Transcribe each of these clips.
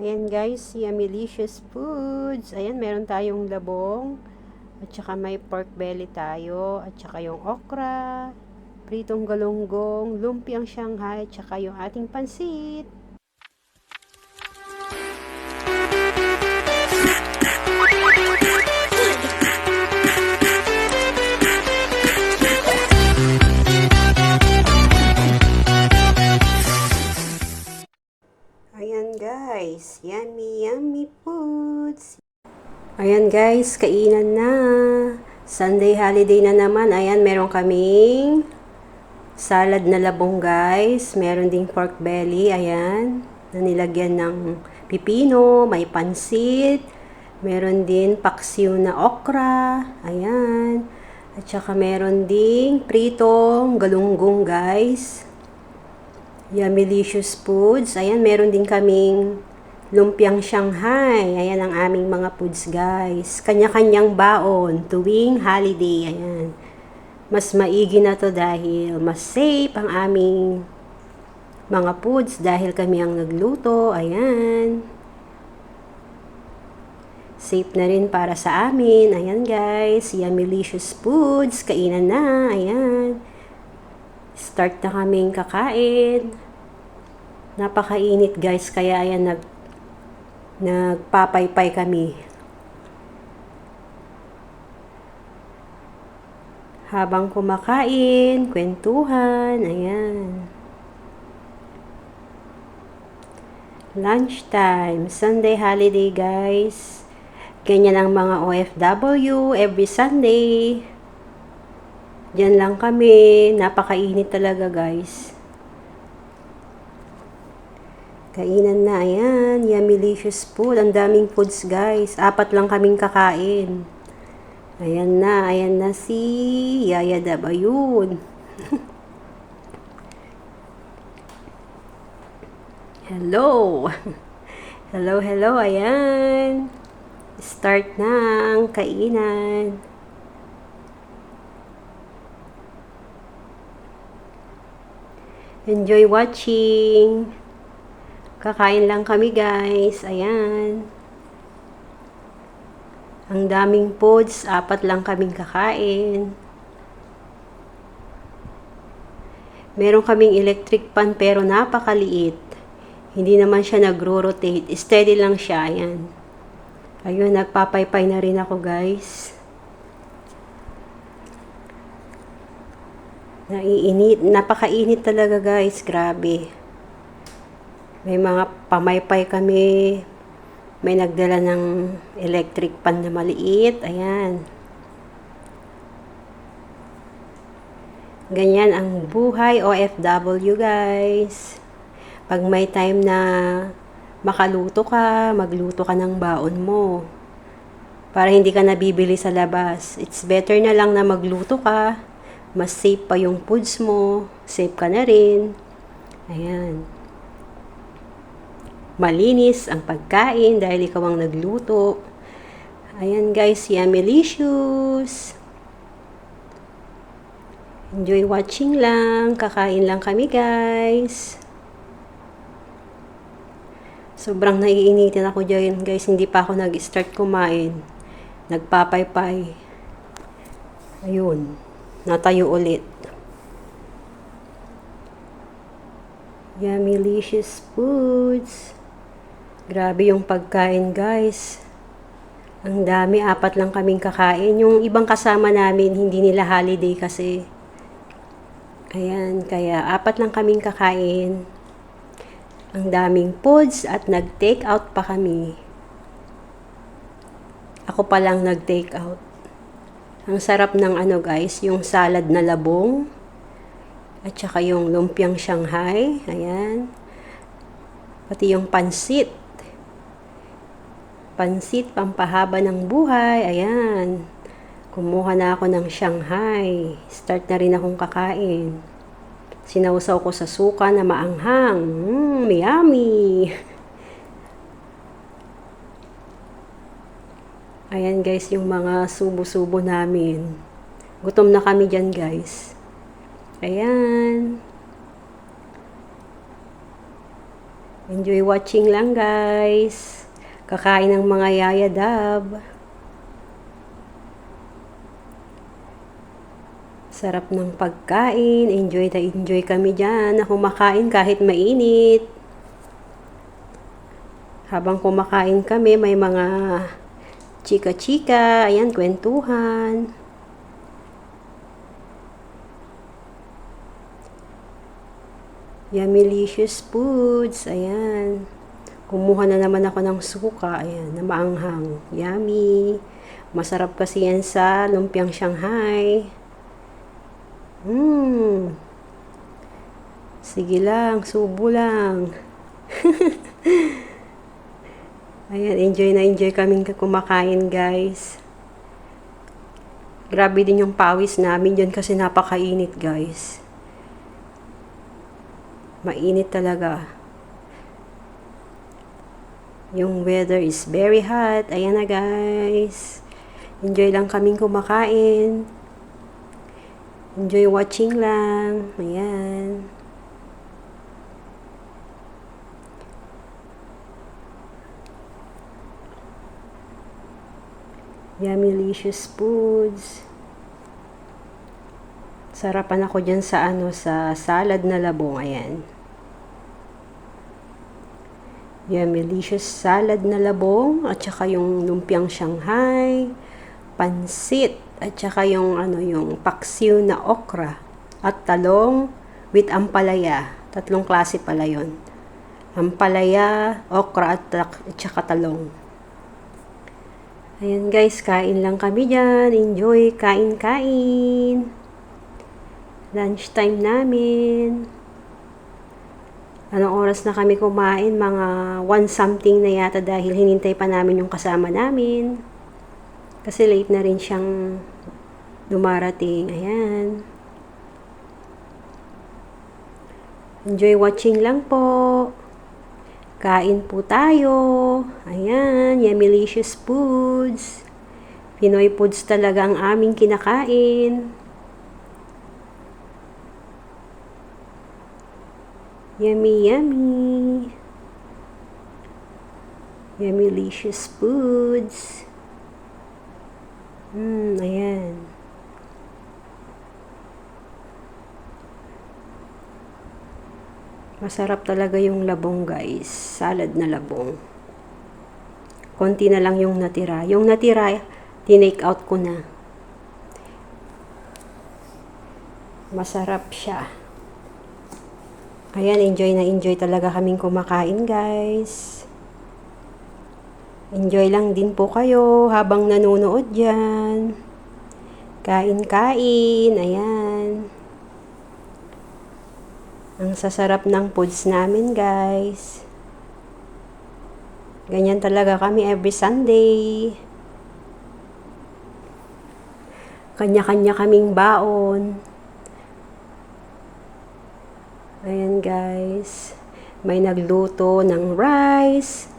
Ayan guys, Yumilicious Foods. Ayan, meron tayong labong. At saka may pork belly tayo. At saka yung okra, pritong galunggong, lumpiang Shanghai, at saka yung ating pansit. Ayan guys, yummy foods. Ayan guys, kainan na. Sunday holiday na naman. Ayan, meron kaming salad na labong guys. Meron ding pork belly. Ayan, na nilagyan ng pipino, may pansit. Meron din paksiw na okra. Ayan. At saka meron ding pritong galunggong guys. Yumilicious Foods. Ayan, meron din kaming lumpiang Shanghai. Ayan ang aming mga foods guys. Kanya-kanyang baon tuwing holiday. Ayan. Mas maigi na to dahil mas safe ang aming mga foods dahil kami ang nagluto. Ayan. Safe na rin para sa amin. Ayan guys. Yumilicious Foods. Kainan na. Ayan. Start na kaming kakain. Napakainit guys, kaya ayan nagpapaypay kami. Habang kumakain, kwentuhan, ayan. Lunchtime, Sunday holiday guys. Ganyan ang mga OFW every Sunday. Diyan lang kami. Napakainit talaga guys. Kainan na. Ayan. Yumilicious food. Ang daming foods guys. 4 lang kaming kakain. Ayan na. Ayan na si Yaya Dabayun. Hello. Hello. Ayan. Start na ang kainan. Enjoy watching. Kakain lang kami guys. Ayan. Ang daming foods. 4 lang kaming kakain. Meron kaming electric pan pero napakaliit. Hindi naman siya nagro-rotate. Steady lang siya. Ayan. Ayun, nagpapaypay na rin ako guys. Naiinit. Napakainit talaga guys. Grabe. May mga pamaypay kami. May nagdala ng electric pan na maliit. Ayan. Ganyan ang buhay OFW guys. Pag may time na makaluto ka, magluto ka ng baon mo. Para hindi ka nabibili sa labas. It's better na lang na magluto ka. Mas safe pa yung foods mo. Safe ka na rin. Ayan. Malinis ang pagkain dahil ikaw ang nagluto. Ayan guys, Yumilicious. Enjoy watching lang. Kakain lang kami guys. Sobrang naiinitin ako dyan guys. Hindi pa ako nag-start kumain. Nagpapaypay. Ayun. Natayo ulit. Yumilicious Foods. Grabe yung pagkain guys. Ang dami, 4 lang kaming kakain. Yung ibang kasama namin, hindi nila holiday kasi. Ayan, kaya 4 lang kaming kakain. Ang daming foods at nag-take out pa kami. Ako pa lang nag-take out. Ang sarap ng guys, yung salad na labong. At saka yung lumpiang Shanghai. Ayan. Pati yung pansit. Pansit, pampahaba ng buhay. Ayan. Kumuha na ako ng Shanghai. Start na rin akong kakain. Sinawsaw ko sa suka na maanghang. Yummy! Ayan guys, yung mga subo-subo namin. Gutom na kami dyan guys. Ayan. Enjoy watching lang guys. Kakain ng mga yayadab. Sarap ng pagkain. Enjoy na enjoy kami dyan na kumakain kahit mainit. Habang kumakain kami, may mga chika-chika. Ayan, kwentuhan. Yummylicious foods. Ayan. Kumuha na naman ako ng suka. Ayan, na maanghang. Yummy. Masarap kasi yan sa lumpiang Shanghai. Sige lang, subo lang. Ayan, enjoy na enjoy kaming kumakain guys. Grabe din yung pawis namin dyan kasi napakainit guys. Mainit talaga. Yung weather is very hot. Ayan na guys. Enjoy lang kaming kumakain. Enjoy watching lang. Ayan. Yummylicious foods. Sarapan ako dyan sa sa salad na labong. Ayan. Yummylicious salad na labong at saka yung lumpiang Shanghai, pansit at saka yung yung paksiw na okra at talong with ampalaya. Tatlong klase pala yon. Ampalaya, okra at saka talong. Ayan guys, kain lang kami dyan. Enjoy, kain-kain. Lunch time namin. Anong oras na kami kumain? Mga 1 something na yata dahil hinintay pa namin yung kasama namin. Kasi late na rin siyang dumarating. Ayan. Enjoy watching lang po. Kain po tayo. Ayan, Yummylicious foods. Pinoy foods talaga ang aming kinakain. Yummy, yummy. Yummylicious foods. Ayan. Masarap talaga yung labong guys. Salad na labong. Konti na lang yung natira. Yung natira, tinake out ko na. Masarap siya. Ayan, enjoy na enjoy talaga kaming kumakain guys. Enjoy lang din po kayo habang nanonood dyan. Kain-kain. Ayan. Ang sasarap ng foods namin guys. Ganyan talaga kami every Sunday. Kanya-kanya kaming baon. Ayan guys. May nagluto ng rice.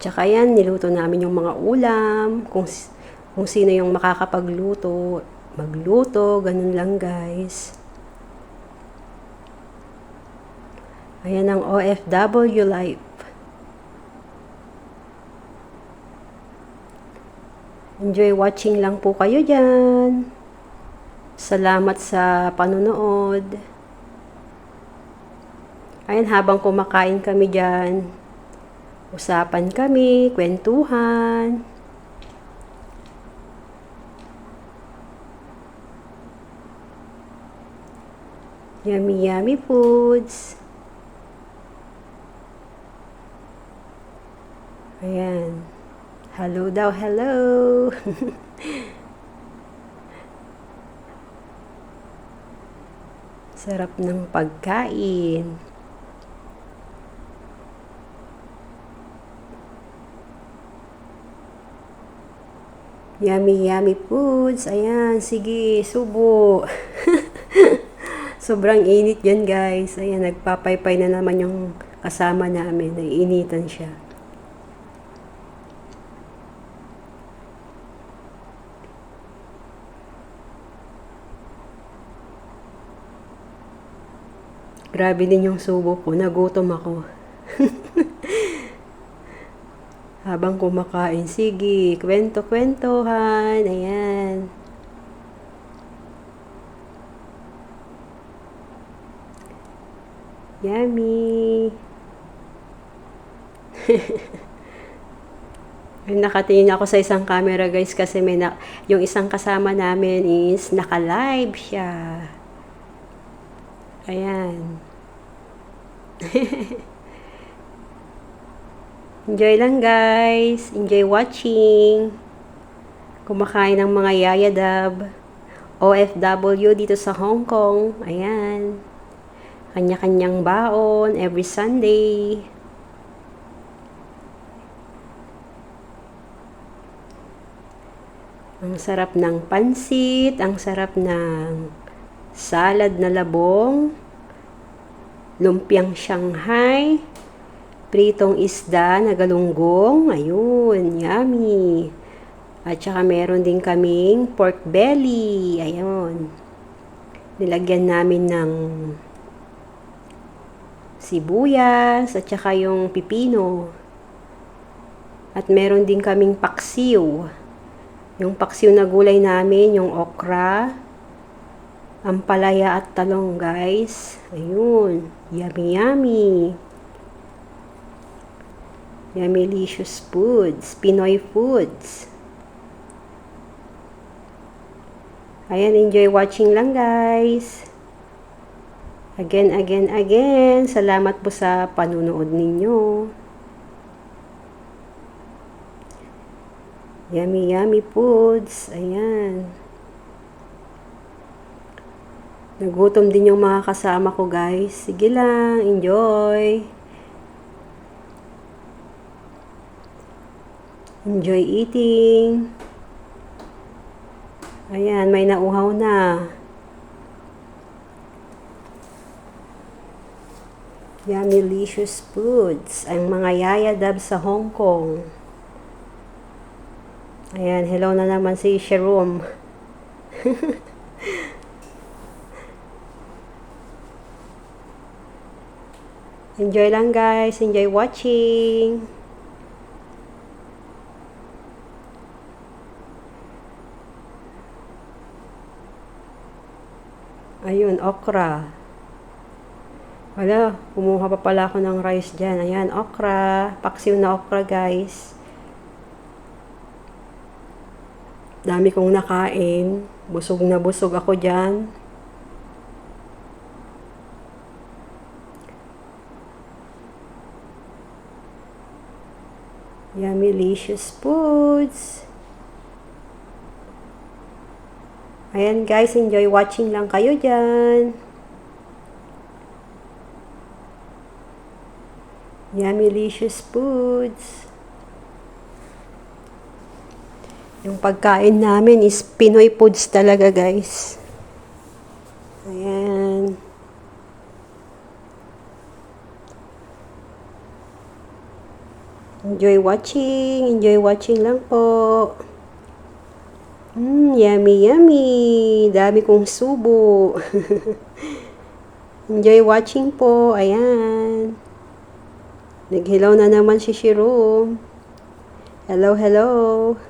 Tsaka yan, niluto namin yung mga ulam. Kung sino yung makakapagluto, magluto. Ganun lang guys. Ayan ang OFW life. Enjoy watching lang po kayo dyan. Salamat sa panonood. Ayan, habang kumakain kami dyan, usapan kami, kwentuhan. Yummy, yummy foods. Ayan. Hello daw, hello. Sarap ng pagkain. Yummy, yummy foods. Ayan, sige, subo. Sobrang init yan, guys. Ayan, nagpapaypay na naman yung kasama namin. Naiinitan siya. Grabe din yung subo ko. Nagutom ako. Habang kumakain, sige, kwento-kwentuhan. Ayan. Yummy. Nakatingin ako sa isang camera guys kasi yung isang kasama namin is naka-live siya. Ayan. Enjoy lang guys. Enjoy watching. Kumakain ng mga yayadab. OFW dito sa Hong Kong. Ayan. Kanya-kanyang baon every Sunday. Ang sarap ng pansit, ang sarap ng salad na labong, lumpiang Shanghai, pritong isda na galunggong, ayun, yummy. At saka meron din kaming pork belly, ayun. Nilagyan namin ng sibuyas at saka yung pipino. At meron din kaming paksiw. Yung paksiw na gulay namin, yung okra, ampalaya at talong guys. Ayun, yummy yummy. Yummylicious foods, Pinoy foods. Ayan, enjoy watching lang guys. Again. Salamat po sa panunood ninyo. Yummy foods. Ayan. Nagutom din yung mga kasama ko guys. Sige lang, enjoy. Enjoy eating. Ayan, may nauhaw na. Yummylicious foods. Ang mga yayadab sa Hong Kong. Ayan, hello na naman si Jerome. Enjoy lang guys. Enjoy watching. Ayun, okra. Wala, kumuha pa pala ako ng rice dyan. Ayan, okra. Paksiw na okra guys. Dami kong nakain. Busog na busog ako dyan. Yummylicious foods. Ayan guys, enjoy watching lang kayo dyan. Yummylicious foods. Yung pagkain namin is Pinoy foods talaga guys. Ayan. Enjoy watching lang po. Yummy. Dami kong subo. Enjoy watching po. Ayan. Nag-hello na naman si Jerome. Hello.